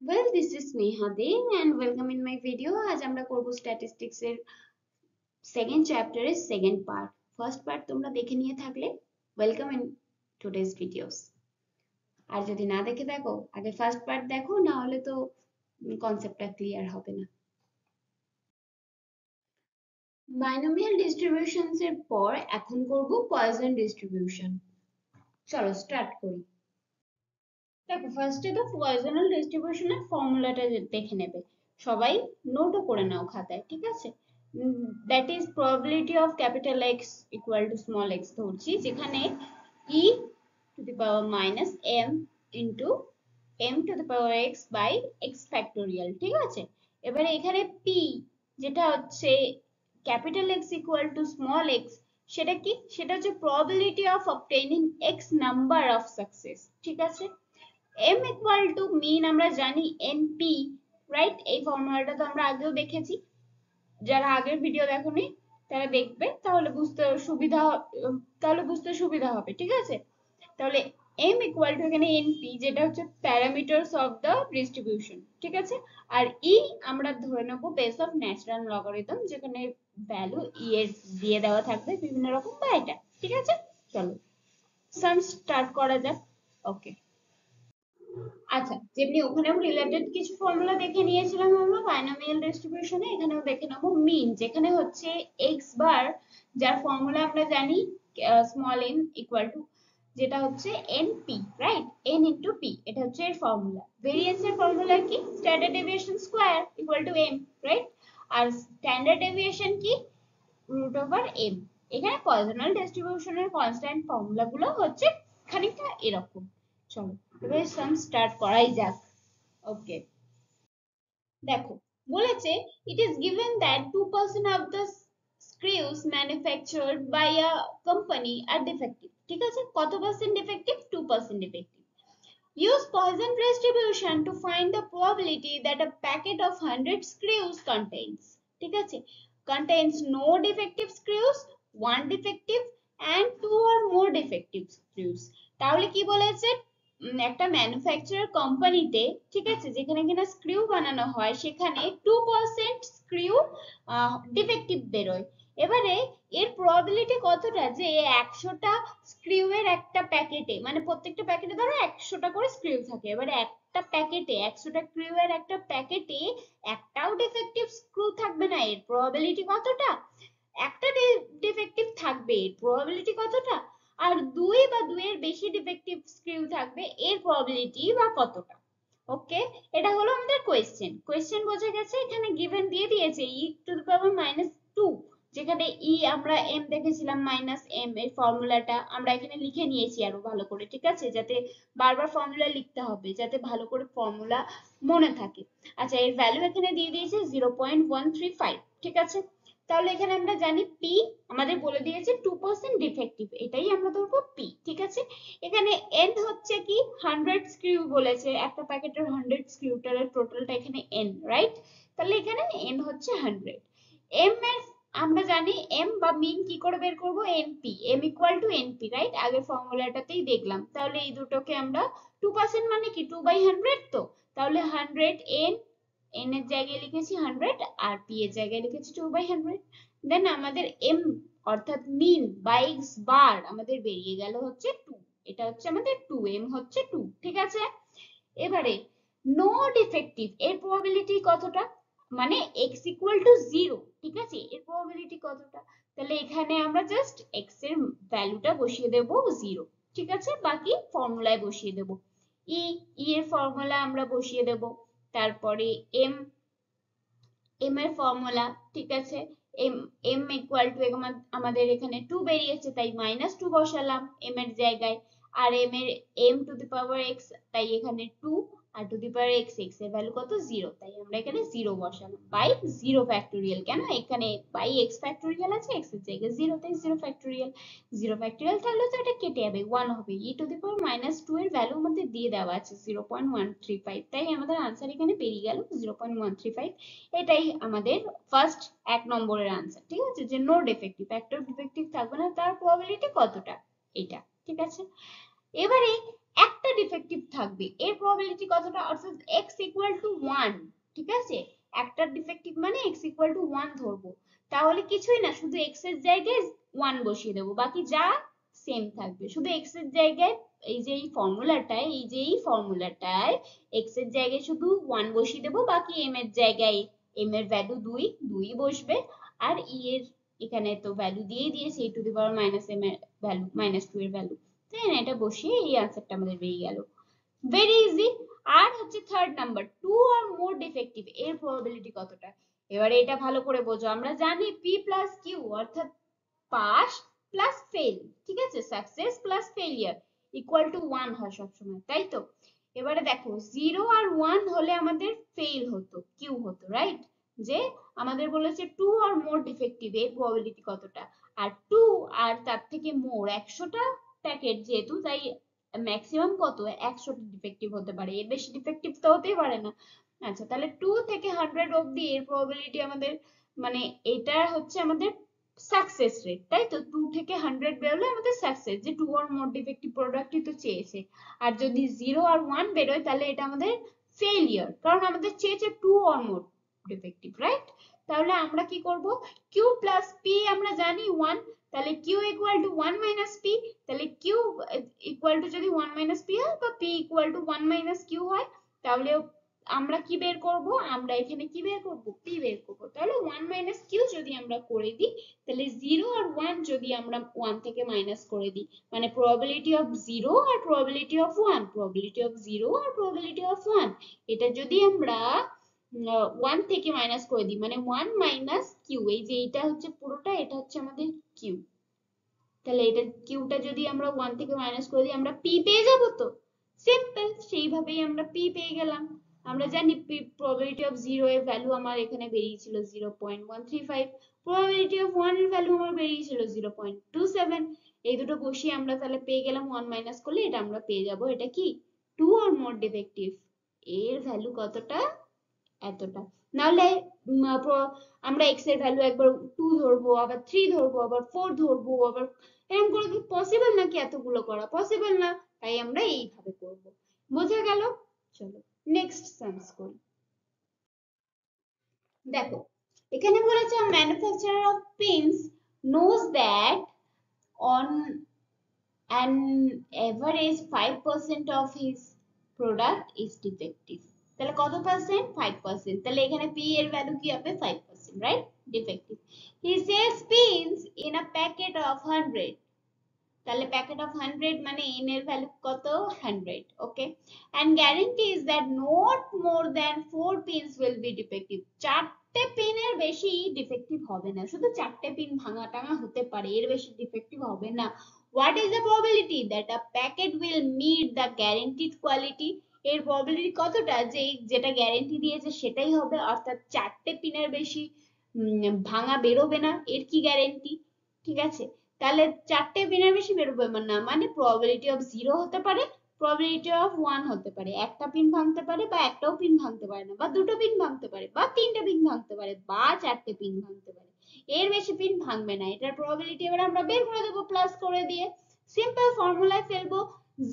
Well, this is Neha De and welcome in my video. আজ আমরা করব statistics এর সেকেন্ড চ্যাপ্টারের সেকেন্ড পার্ট। ফার্স্ট পার্ট তোমরা দেখে নিয়ে থাকলে ওয়েলকাম ইন টুডেজ ভিডিওস। আর যদি না দেখে থাকো আগে ফার্স্ট পার্ট দেখো, না হলে তো কনসেপ্টটা ক্লিয়ার হবে না। বাইনোমিয়াল ডিস্ট্রিবিউশনস এর পর এখন করব পয়জন ডিস্ট্রিবিউশন। চলো স্টার্ট করি। দেখো ফার্স্টে তো পয়জনাল ডিস্ট্রিবিউশনের ফর্মুলাটা দেখে নেবে, সবাই নোটও করে নাও খাতায়, ঠিক আছে? That is probability of capital X equal to small X ধরছি, যেখানে E to the power minus M into M to the power X by X factorial, ঠিক আছে? এবারে এখানে পি যেটা হচ্ছে capital X equal to small X, সেটা কি? সেটা হচ্ছে probability of obtaining X number of success, ঠিক আছে? m ইকুয়াল টু মিন আমরা জানি np, রাইট? এই ফর্মুলাটা তো আমরা আগেও দেখেছি, যারা আগের ভিডিও দেখোনি তারা দেখবে, তাহলে বুঝতে সুবিধা হবে, ঠিক আছে? তাহলে m ইকুয়াল টু এখানে np, যেটা হচ্ছে প্যারামিটারস অফ দ্য ডিস্ট্রিবিউশন, ঠিক আছে? আর e আমরা ধরে নেব বেস অফ ন্যাচারাল লগারিদম, যেখানে ভ্যালু e এর দিয়ে দেওয়া থাকবে বিভিন্ন রকম বা এটা, ঠিক আছে? চলো সাম স্টার্ট করা যাক। ওকে, আচ্ছা, যেমনি ওখানেও রিলেটেড কিছু ফর্মুলা দেখে নিয়েছিলাম আমরা বাইনোমিয়াল ডিস্ট্রিবিউশনে, এখানেও দেখে নেবো মিন, যেখানে হচ্ছে এক্স বার, যার ফর্মুলা আমরা জানি স্মল এন ইকুয়াল টু, যেটা হচ্ছে N P, right? N into P, এটা হচ্ছে এর ফর্মুলা। ভেরিয়েন্সের ফর্মুলা কি? Standard deviation square equal to M, right? আর স্ট্যান্ডার্ড ডেভিয়েশন কি? Root over M. এখানে পয়জনাল ডিস্ট্রিবিউশনের কনস্ট্যান্ট ফর্মুলা গুলো হচ্ছে খানিকটা এরকম। চলো এবারে সাম স্টার্ট করাই যাক। ওকে, দেখো বলেছে it is given that 2% of the screws manufactured by a company are defective, ঠিক আছে? কত percent defective? 2% defective. Use Poisson distribution to find the probability that a packet of 100 screws contains, ঠিক আছে, contains no defective screws, one defective and two or more defective screws। তাহলে কি বলেছে? একটা manufacturer কোম্পানিতে, ঠিক আছে, যেখানে কিনা স্ক্রিউ বানানো হয়, সেখানে 2% স্ক্রিউ ডিফেক্টিভ বেরোয়। এবারে এর প্রবাবিলিটি কতটা যে 100টা স্ক্রিউ এর একটা প্যাকেটে, মানে প্রত্যেকটা প্যাকেটে ধরো 100টা করে স্ক্রিউ থাকে, এবারে একটা প্যাকেটে 100টা স্ক্রিউ এর একটা প্যাকেটে একটাও ডিফেক্টিভ স্ক্রু থাকবে না, এর প্রবাবিলিটি কতটা? একটা ডিফেক্টিভ থাকবে, এর প্রবাবিলিটি কতটা? আর দুই বা দুইয়ের বেশি ডিফেক্টিভ স্ক্রিউ থাকবে, এর প্রবাবিলিটি বা কতটা? ওকে, এটা হলো আমাদের কোয়েশ্চেন। কোয়েশ্চেন বোঝা গেছে? এখানে গিভেন দিয়ে দিয়েছে E to the power minus two, যেখানে ই আমরা এম দেখেছিলাম মাইনাস এম, এর ফর্মুলাটা আমরা এখানে লিখে নিয়েছি আরো ভালো করে, ঠিক আছে? যাতে বারবার ফর্মুলা লিখতে হবে, যাতে ভালো করে ফর্মুলা মনে থাকে। আচ্ছা, এর ভ্যালু এখানে দিয়ে দিয়েছে 0.135, ঠিক আছে? তাহলে এখানে আমরা জানি পি আমাদের বলে দিয়েছে 2% ডিফেক্টিভ, এটাই আমরা ধরবো পি, ঠিক আছে? এখানে এন হচ্ছে কি? 100 স্ক্রিউ বলেছে, একটা প্যাকেটের 100 স্ক্রিউটার টোটালটা এখানে এন, রাইট? তাহলে এখানে এন হচ্ছে 100। এম এর আমরা জানি এম বা মিন কি করে বের করব? NP, M equal to NP, right? আগের ফর্মুলাটাতেই দেখলাম। তাহলে এই দুটোকে আমরা 2% মানে কি 2/100, তো তাহলে 100 এন, এন এর জায়গায় লিখেছি 100 আর পি এর জায়গায় লিখেছি 2/100। দেন আমাদের এম অর্থাৎ মিন বাই এক্স বার আমাদের বেরিয়ে গেল হচ্ছে 2, এটা হচ্ছে আমাদের 2, এম হচ্ছে 2, ঠিক আছে? এবারে নো ডিফেক্টিভ এর প্রবাবিলিটি কতটা? মানে x ইকুয়াল টু 0, ঠিক আছে, এর প্রবাবিলিটি কতটা? তাহলে এখানে আমরা জাস্ট x এর ভ্যালুটা বসিয়ে দেব 0, ঠিক আছে? বাকি ফর্মুলায় বসিয়ে দেব। ই এর ফর্মুলা আমরা বসিয়ে দেব, তারপরে এম, এম এর ফর্মুলা, ঠিক আছে? এম, এম ইকুয়াল টু আমাদের এখানে 2 বেরিয়েছে, তাই -2 বসালাম এম এর জায়গায়। আর এম এর M to the power X, তাই এখানে 2, আর to the power X, X এর ভ্যালু কত? 0, তাই আমরা এখানে 0 বসালাম বাই 0 ফ্যাক্টোরিয়াল। কেন? এখানে বাই এক্স ফ্যাক্টোরিয়াল আছে, এক্স এর জায়গায় 0, তাই 0 ফ্যাক্টোরিয়াল। 0 ফ্যাক্টোরিয়াল থাকলে তো এটা কেটে যাবে, 1 হবে। ই টু দি পাওয়ার -2 এর ভ্যালু আমাদের দিয়ে দেওয়া আছে 0.135, তাই আমাদের আনসার এখানে বেরিয়ে গেল 0.135। এটাই আমাদের ফার্স্ট 1 নম্বরের আনসার, ঠিক আছে? যে নো ডিফেক্টিভ, একটা ডিফেক্টিভ থাকবে না, তার প্রবাবিলিটি কতটা, এটা, ঠিক আছে? এবারে একটা ডিফেক্টিভ থাকবে, এর প্রবাবিলিটি কতটা, অর্থাৎ x ইকুয়াল টু 1, ঠিক আছে, একটা ডিফেক্টিভ মানে x ইকুয়াল টু 1 ধরবো, তাহলে কিছুই না, শুধু x এর জায়গায় 1 বসিয়ে দেবো, বাকি যা সেম থাকবে, শুধু x এর জায়গায় এই যে এই ফর্মুলাটায় x এর জায়গায় শুধু 1 বসিয়ে দেবো, বাকি m এর জায়গায় m এর ভ্যালু 2 বসবে, আর e এর এখানে তো ভ্যালু দিয়ে দিয়েছে e to the power minus m এর ভ্যালু -2 এর ভ্যালু, তাই না, এটা বসিয়ে এই আনসারটা আমাদের বেরিয়ে গেল, ভেরি ইজি। আর হচ্ছে থার্ড নাম্বার, 2 আর মোর ডিফেক্টিভ, এর প্রবাবিলিটি কতটা, এবারে এটা ভালো করে বোঝো, আমরা জানি p প্লাস কিউ অর্থাৎ পাস প্লাস ফেল, ঠিক আছে, success plus failure equal to 1 হয় সবসময়, তাই তো, এবারে দেখো 0 আর 1 হলে আমাদের ফেল হতো, কিউ হতো, রাইট, যে আমাদের বলেছে 2 আর মোর ডিফেক্টিভ এর প্রবাবিলিটি কতটা, আর 2 আর তার থেকে মোর 100টা প্যাকেট যেহেতু, তাই ম্যাক্সিমাম কত 100টা ডিফেক্টিভ হতে পারে, এর বেশি ডিফেক্টিভ তো হতেই পারে না। আচ্ছা, তাহলে 2 থেকে 100 অবধি এর প্রবাবিলিটি আমাদের, মানে এটা হচ্ছে আমাদের সাকসেস রেট, তাই তো, 2 থেকে 100 বেরোলে আমাদের সাকসেস, যে 2 আর মোর ডিফেক্টিভ প্রোডাক্টই তো চেয়েছে, আর যদি 0 আর 1 বেরোয় তাহলে এটা আমাদের ফেলিয়ার, কারণ আমাদের চেয়েছে 2 আর মোর ডিফেক্টিভ, রাইট, তাহলে আমরা কি করব, q প্লাস p আমরা জানি 1, তাহলে q equal to 1 minus p, তাহলে q ইকুয়াল টু যদি 1 মাইনাস p হয় বা p equal to 1 minus q হয়, তাহলে আমরা কি বের করব, আমরা এখানে কি বের করব, p বের করব, তাহলে 1 মাইনাস q যদি আমরা করে দিই, তাহলে 0 আর 1 যদি আমরা 1 থেকে মাইনাস করে দিই, মানে probability of 0 R probability of 1, probability of 0 R probability of 1, এটা যদি আমরা 1 থেকে মাইনাস করে দিই, মানে 1 মাইনাস কিউ, এই যে এটা হচ্ছে পুরোটা, এটা হচ্ছে আমাদের কিউ, তাহলে এটা কিউটা যদি আমরা 1 থেকে মাইনাস করে দিই, আমরা পি পেয়ে যাব, তো সিম্পল, সেইভাবেই আমরা পি পেয়ে গেলাম। আমরা জানি probability of 0 এর ভ্যালু আমার এখানে বেরিয়েছিল 0.135, probability of 1 এর ভ্যালু আমার বেরিয়েছিল 0.27, এই দুটো বসিয়ে আমরা তাহলে পেয়ে গেলাম 1 মাইনাস করলে এটা আমরা পেয়ে যাব, এটা কি 2 or more defective, এর ভ্যালু কতটা, এতটা, নাহলে আমরা x এর ভ্যালু একবার 2 ধরবো, আবার 3 ধরবো, আবার 4 ধরবো, আবার এরকম করে কি পসিবল নাকি এতগুলো করা, পসিবল না, তাই আমরা এইভাবে করব, বোঝা গেল, চলো নেক্সট সামস করি। দেখো এখানে বলেছে manufacturer of pens knows that on an average 5% of his product is defective, তাহলে কত পার্সেন্ট, 5%, তাহলে এখানে p এর ভ্যালু কি হবে 5%, right, defective, he sells pins in a packet of 100, তাহলে প্যাকেট অফ 100 মানে n এর ভ্যালু কত 100, ওকে, and guarantees that not more than 4 pins will be defective, চারটে পিনের বেশি ডিফেক্টিভ হবে না, শুধু চারটে পিন ভাঙা টাঙা হতে পারে, এর বেশি ডিফেক্টিভ হবে না, what is the probability that a packet will meet the guaranteed quality, এর প্রবাবিলিটি কতটা যে যেটা গ্যারান্টি দিয়েছে সেটাই হবে, অর্থাৎ চারটে পিনের বেশি ভাঙা বেরোবে না, এর কি গ্যারান্টি, ঠিক আছে, তাহলে চারটে পিনের বেশি বেরোবে না, মানে probability of 0 হতে পারে, probability of 1 হতে পারে, একটা পিন ভাঙতে পারে বা একটাও পিন ভাঙতে পারে না, বা দুটো পিন ভাঙতে পারে বা তিনটে পিন ভাঙতে পারে বা চারটে পিন ভাঙতে পারে, এর বেশি পিন ভাঙবে না, এটার probability এবার আমরা বের করে দেবো প্লাস করে দিয়ে, সিম্পল ফর্মুলায় ফেলবো,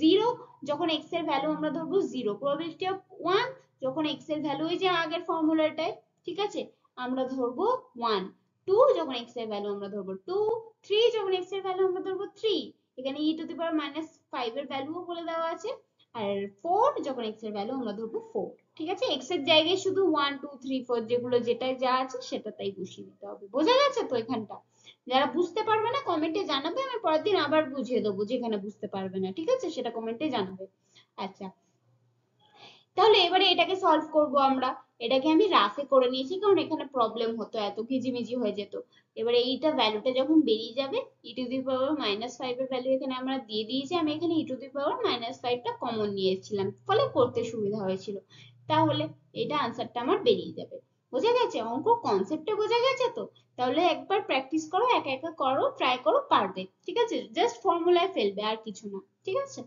0 যখন x এর ভ্যালু আমরা ধরবো 0, probability of 1 যখন x এর ভ্যালু ওই যে আগের ফর্মুলাটায়, ঠিক আছে, আমরা ধরবো 1, 2 যখন x এর ভ্যালু আমরা ধরবো 2, 3 যখন x এর ভ্যালু আমরা ধরবো 3, এখানে e টু দি পাওয়ার -5 এর ভ্যালুও বলে দেওয়া আছে, আর 4 যখন x এর ভ্যালু আমরা ধরবো 4, ঠিক আছে, x এর জায়গায় শুধু 1 2 3 4 যেগুলো যেটাই যা আছে সেটা তাই বসিয়ে দিতে হবে, বোঝা গেছে তো এখানটা, যারা বুঝতে পারবে না কমেন্টে জানাবে, আমি পরের দিন আবার বুঝিয়ে দেবো, যেখানে বুঝতে পারবে না, ঠিক আছে, সেটা কমেন্টে জানাবে। আচ্ছা, তাহলে এবারে এটাকে সলভ করব আমরা, এটাকে আমি রাফে করে নিয়েছি কারণ এখানে প্রবলেম হতো, এত কিজিমিজি হয়ে যেত, এবারে এইটা ভ্যালুটা যখন বেরিয়ে যাবে, ই টু দি পাওয়ার -5 এর ভ্যালু এখানে আমরা দিয়ে দিয়েছি, আমি এখানে ই টু দি পাওয়ার -5 টা কমন নিয়েছিলাম, ফলে করতে সুবিধা হয়েছিল, তাহলে এটা আনসারটা আমার বেরিয়ে যাবে, বোঝা গেছে, অঙ্ক কনসেপ্টে বোঝা গেছে তো, তাহলে একবার প্র্যাকটিস করো, একা একা করো, ট্রাই করো, পারবে, ঠিক আছে, জাস্ট ফর্মুলায় ফেলবে আর কিছু না, ঠিক আছে।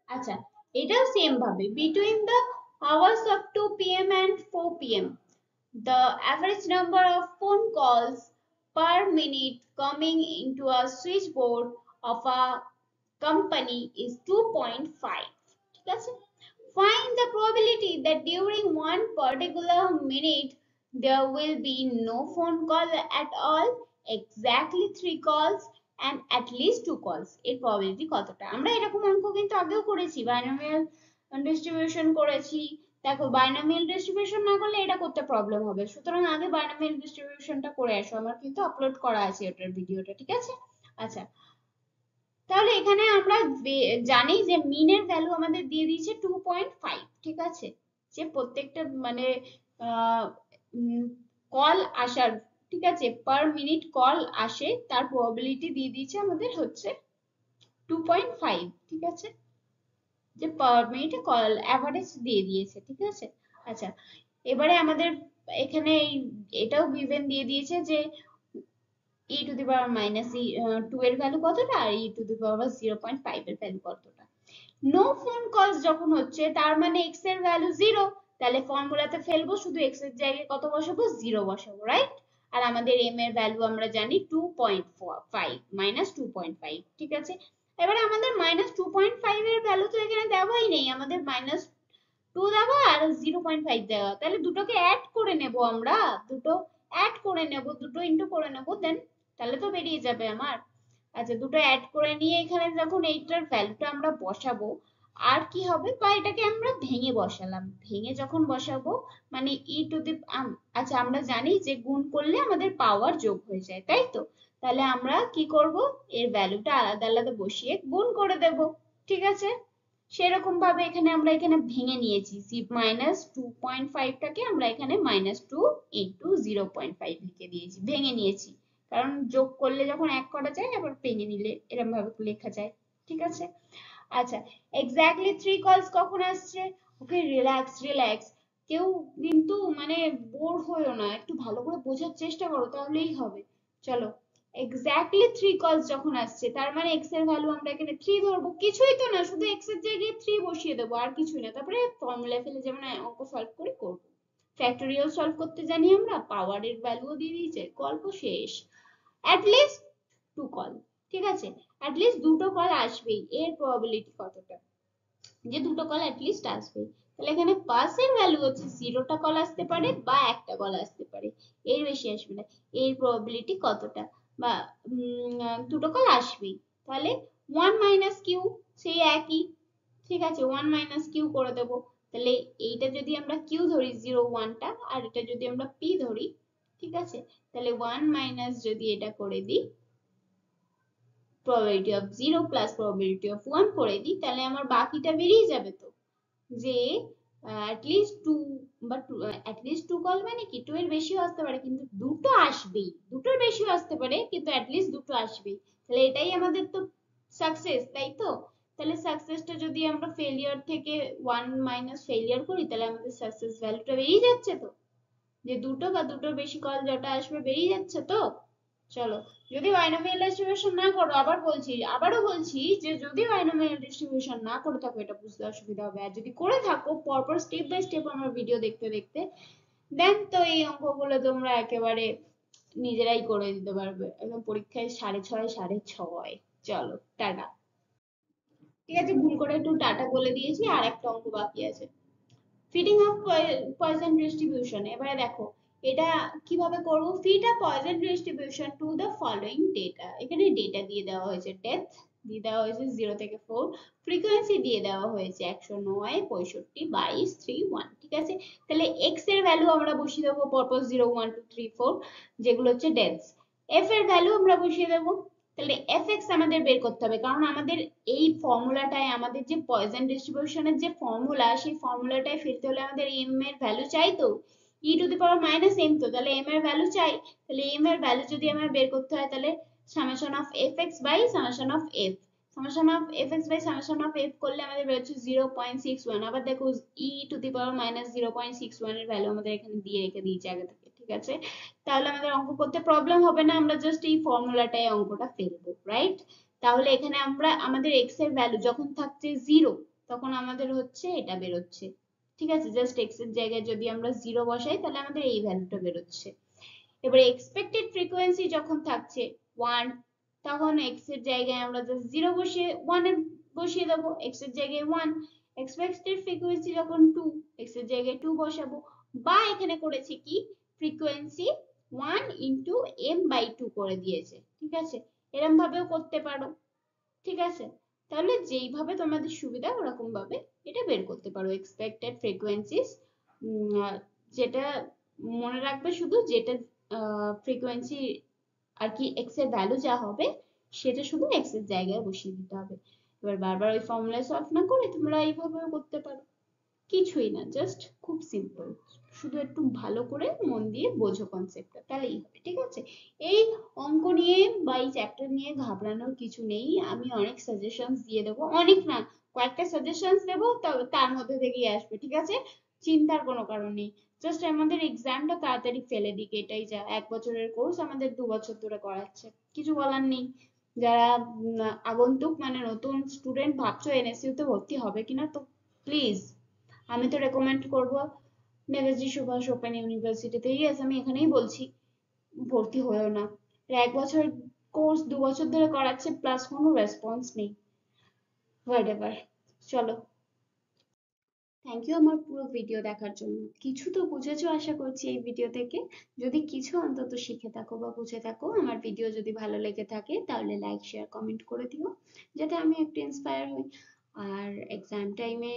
আচ্ছা, এটাও সেম ভাবে, between the hours of 2 p.m. and 4 p.m. the average number of phone calls per minute coming into a switchboard of a company is 2.5, ঠিক আছে? Find the probability that during one particular minute there will be no phone call at all, exactly 3 calls and at least 2 calls. এর probability কতটা? আমরা এরকম অঙ্ক কিন্তু আগেও করেছি, binomial distribution করেছি। দেখো binomial distribution না করলে এটা করতে প্রবলেম হবে, সুতরাং আগে binomial distributionটা করে আসো, আমার কিন্তু আপলোড করা আছে ওটার ভিডিওটা, ঠিক আছে? আচ্ছা, তাহলে এখানে আমরা জানি যে মিনের ভ্যালু আমাদের দিয়ে দিয়েছে 2.5, ঠিক আছে? যে প্রত্যেকটা মানে কল আসার, ঠিক আছে, পার মিনিট কল আসে তার প্রবাবিলিটি দিয়ে দিয়েছে আমাদের হচ্ছে 2.5, ঠিক আছে? যে পার মিনিটে কল অ্যাভারেজ দিয়ে দিয়েছে, ঠিক আছে? আচ্ছা, এবারে আমাদের এখানে এটাও গিভেন দিয়ে দিয়েছে যে e to the power minus 2 এর ভ্যালু কতটা আর e টু দি পাওয়ার 0.5 এর ভ্যালু কতটা। নো ফোন কলস যখন হচ্ছে তার মানে x এর ভ্যালু 0, তাহলে ফর্মুলাতে ফেলবো, শুধু x এর জায়গায় কত বসাবো, 0 বসাবো, রাইট? আর আমাদের m এর ভ্যালু আমরা জানি 2.5 মাইনাস 2.5, ঠিক আছে? এবারে আমাদের মাইনাস 2.5 এর ভ্যালু তো এখানে দেওয়াই নেই, আমাদের মাইনাস 2 দেওয়া আর 0.5 দেওয়া, তাহলে দুটোকে অ্যাড করে নেব আমরা, দুটো অ্যাড করে নেব, দুটো ইনটু করে নেব, দেন তাহলে তো বেরিয়ে যাবে আমার। আচ্ছা, দুটো অ্যাড করে নিয়ে এখানে যখন এইটার ভ্যালুটা আমরা বসাবো, আর কি হবে, বা এটাকে আমরা ভেঙে বসালাম, ভেঙে যখন বসাবো মানে ই টু দি, আচ্ছা আমরা জানি যে গুণ করলে আমাদের পাওয়ার যোগ হয়ে যায়, তাই তো? তাহলে আমরা কি করব, এর ভ্যালুটা আলাদা আলাদা বসিয়ে গুণ করে দেব, ঠিক আছে? সেরকম ভাবে এখানে আমরা এখানে ভেঙে নিয়েছি, মাইনাস 2.5টাকে আমরা এখানে মাইনাস 2 ইন্টু 0.5 লিখে দিয়েছি, ভেঙে নিয়েছি, কারণ যোগ করলে যখন এক করা যায় আবার ভেঙে নিলে এরকম ভাবে লেখা যায়, ঠিক আছে? আচ্ছা, এক্স্যাক্টলি 3 কলস কখন আসছে? ওকে, রিল্যাক্স রিল্যাক্স, কেউ কিন্তু মানে বোর হয়ো না, একটু ভালো করে বোঝার চেষ্টা করো, তাহলেই হবে। চলো, এক্স্যাক্টলি 3 কলস যখন আসছে তার মানে x এর ভ্যালু আমরা এখানে 3 ধরবো, কিছুই তো না, শুধু x এর জায়গায় 3 বসিয়ে দেবো, আর কিছুই না, তারপরে ফর্মুলা ফেলে যেমন অঙ্ক সলভ করে করব। ফ্যাক্টোরিয়াল সলভ করতে জানি আমরা, পাওয়ারের ভ্যালুও দিয়ে দিয়েছে, গল্প শেষ। অ্যাট লিস্ট 2 কল, ঠিক আছে? অ্যাট লিস্ট দুটো কল আসবেই, এর প্রবাবিলিটি কতটা, যে দুটো কল অ্যাট লিস্ট আসবে। তাহলে এখানে পাসের ভ্যালু হচ্ছে 0টা কল আসতে পারে বা একটা কল আসতে পারে, এর বেশি আসবে না। এর প্রবাবিলিটি কতটা, বা দুটো কল আসবেই, তাহলে 1 মাইনাস কিউ, সেই একই, ঠিক আছে? 1 মাইনাস কিউ করে দেব, তাহলে এইটা যদি আমরা কিউ ধরি 0 1টা, আর এটা যদি আমরা পি ধরি, ঠিক আছে? তাহলে 1 মাইনাস যদি এটা করে দিই, probability of 0 plus probability of 1 করে দিই, তাহলে আমার বাকিটা বেরিয়ে যাবে তো, যে at least 2, বা at least 2 কল মানে কি 2 এর বেশিও আসতে পারে, কিন্তু দুটো আসবেই, দুটোর বেশিও আসতে পারে কিন্তু at least দুটো আসবেই, তাহলে এটাই আমাদের তো সাকসেস, তাই তো? তাহলে সাকসেসটা যদি আমরা ফেলিয়ার থেকে 1 মাইনাস ফেলিয়ার করি, তাহলে আমাদের সাকসেস ভ্যালুটা বেরিয়ে যাচ্ছে তো, যে দুটো বা দুটোর বেশি কল যেটা আসবে বেরিয়ে যাচ্ছে তো। চলো, যদি বাইনোমিয়াল ডিস্ট্রিবিউশন না করো, আবারও বলছি যে যদি বাইনোমিয়াল ডিস্ট্রিবিউশন না করে থাকো, এটা বুঝতে অসুবিধা হবে, আর যদি করে থাকো পরপর স্টেপ বাই স্টেপ আমার ভিডিও দেখতে দেখতে, দেন তো এই অঙ্কগুলো তোমরা একেবারে নিজেরাই করে দিতে পারবে, একদম পরীক্ষায় 6.5 6.5। চলো, টাটা। ঠিক আছে, ভুল করে একটু টাটা বলে দিয়েছি, আর একটা অঙ্ক বাকি আছে, ফিটিং অফ পয়জন ডিস্ট্রিবিউশন। এবারে দেখো এটা কিভাবে করব, fit a Poisson distribution to the following data, এখানে ডেটা দিয়ে দেওয়া হয়েছে, ডেথ দিয়ে দেওয়া হয়েছে 0 থেকে 4, ফ্রিকোয়েন্সি দিয়ে দেওয়া হয়েছে 109, 65, 22, 3, 1, ঠিক আছে? তাহলে x এর ভ্যালু আমরা বসিয়ে দেবো পরপর 0 1 2 3 4, যেগুলো হচ্ছে ডেথ। f এর ভ্যালু আমরা বসিয়ে দেবো, তাহলে fx আমাদের বের করতে হবে, কারণ আমাদের এই ফর্মুলাটায়, আমাদের যে পয়জন ডিস্ট্রিবিউশনের যে ফর্মুলা, সেই ফর্মুলাটায় ফিরতে হলে আমাদের m এর ভ্যালু চাই তো, e to the power minus m, তো তাহলে m এর ভ্যালু চাই, তাহলে m এর ভ্যালু যদি আমার বের করতে হয়, তাহলে summation of fx by summation of f, summation of fx by summation of f করলে আমাদের বের হচ্ছে 0.61, আবার দেখো e to the power minus 0.61 এর ভ্যালু আমাদের এখানে দিয়ে রেখে দিয়েছে আগে থেকে, ঠিক আছে? তাহলে আমাদের অঙ্ক করতে প্রবলেম হবে না, আমরা জাস্ট এই ফর্মুলাটায় অঙ্কটা ফেলবো, রাইট? তাহলে এখানে আমরা আমাদের x এর ভ্যালু যখন থাকছে 0, তখন আমাদের হচ্ছে এটা বেরোচ্ছে, ঠিক আছে? জাস্ট x এর জায়গায় যদি আমরা 0 বসাই, তাহলে আমাদের এই ভ্যালুটা বেরোচ্ছে। এবারে এক্সপেক্টেড ফ্রিকোয়েন্সি যখন থাকছে 1, তখন x এর জায়গায় আমরা জাস্ট 0 বসিয়ে 1 এর বসিয়ে দেবো, x এর জায়গায় 1, এক্সপেক্টেড ফ্রিকোয়েন্সি যখন 2, x এর জায়গায় 2 বসাবো, বা এখানে করেছে কি ফ্রিকোয়েন্সি 1 ইনটু m/2 করে দিয়েছে, ঠিক আছে, এরকম ভাবেও করতে পারো, ঠিক আছে। তাহলে যেইভাবে তোমাদের সুবিধা ওরকম ভাবে এটা বের করতে পারো এক্সপেক্টেড ফ্রিকোয়েন্সিস। যেটা মনে রাখবে শুধু, যেটা ফ্রিকোয়েন্সি আর কি এক্স এর ভ্যালু যা হবে সেটা শুধু এক্স এর জায়গায় বসিয়ে দিতে হবে। এবার বারবার ওই ফর্মুলা সলভ না করে তোমরা এইভাবেও করতে পারো, কিছুই না, জাস্ট খুব সিম্পল, শুধু একটু ভালো করে মন দিয়ে বোঝো কনসেপ্টটা, তাহলেই হবে, ঠিক আছে। এই অঙ্ক নিয়ে বা এই চ্যাপ্টার নিয়ে ঘাবড়ানোর কিছু নেই, আমি অনেক সাজেশনস দিয়ে দেবো, অনেক না কয়েকটা সাজেশনস দেবো, তবে তার মধ্যে থেকেই আসবে, ঠিক আছে, চিন্তার কোনো কারণ নেই। জাস্ট আমাদের এক্সামটা তাড়াতাড়ি ফেলে দিক, এটাই যা, 1 বছরের কোর্স আমাদের 2 বছর ধরে করাচ্ছে, কিছু বলার নেই। যারা আগন্তুক মানে নতুন স্টুডেন্ট ভাবছো এনএসইউ তে ভর্তি হবে কিনা, তো প্লিজ আমি তো রেকমেন্ড করব নেতাজি সুভাষ ওপেন ইউনিভার্সিটিতে, ইয়েস আমি এখানেই বলছি, ভর্তি হয়েও না, 1 বছর কোর্স 2 বছর ধরে করাচ্ছে, প্লাস কোনো রেসপন্স নেই, হোয়াট এভার। চলো, থ্যাংক ইউ আমার পুরো ভিডিও দেখার জন্য, কিছু তো বুঝেছো আশা করছি এই ভিডিও থেকে, যদি কিছু অন্তত শিখে থাকো বা বুঝে থাকো, আমার ভিডিও যদি ভালো লেগে থাকে তাহলে লাইক শেয়ার কমেন্ট করে দিও, যাতে আমি একটু ইন্সপায়ার হই। আর এক্সাম টাইমে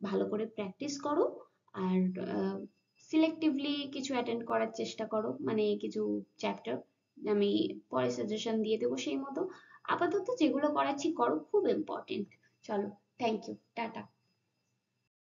ভালো করে প্র্যাকটিস করো, আর সিলেক্টিভলি কিছু অ্যাটেন্ড করার চেষ্টা করো, মানে কিছু চ্যাপ্টার আমি পরে সাজেশন দিয়ে দেবো সেই মতো, আপাতত যেগুলো করাচ্ছি করো, খুব ইম্পর্টেন্ট। চলো, থ্যাংক ইউ, টাটা।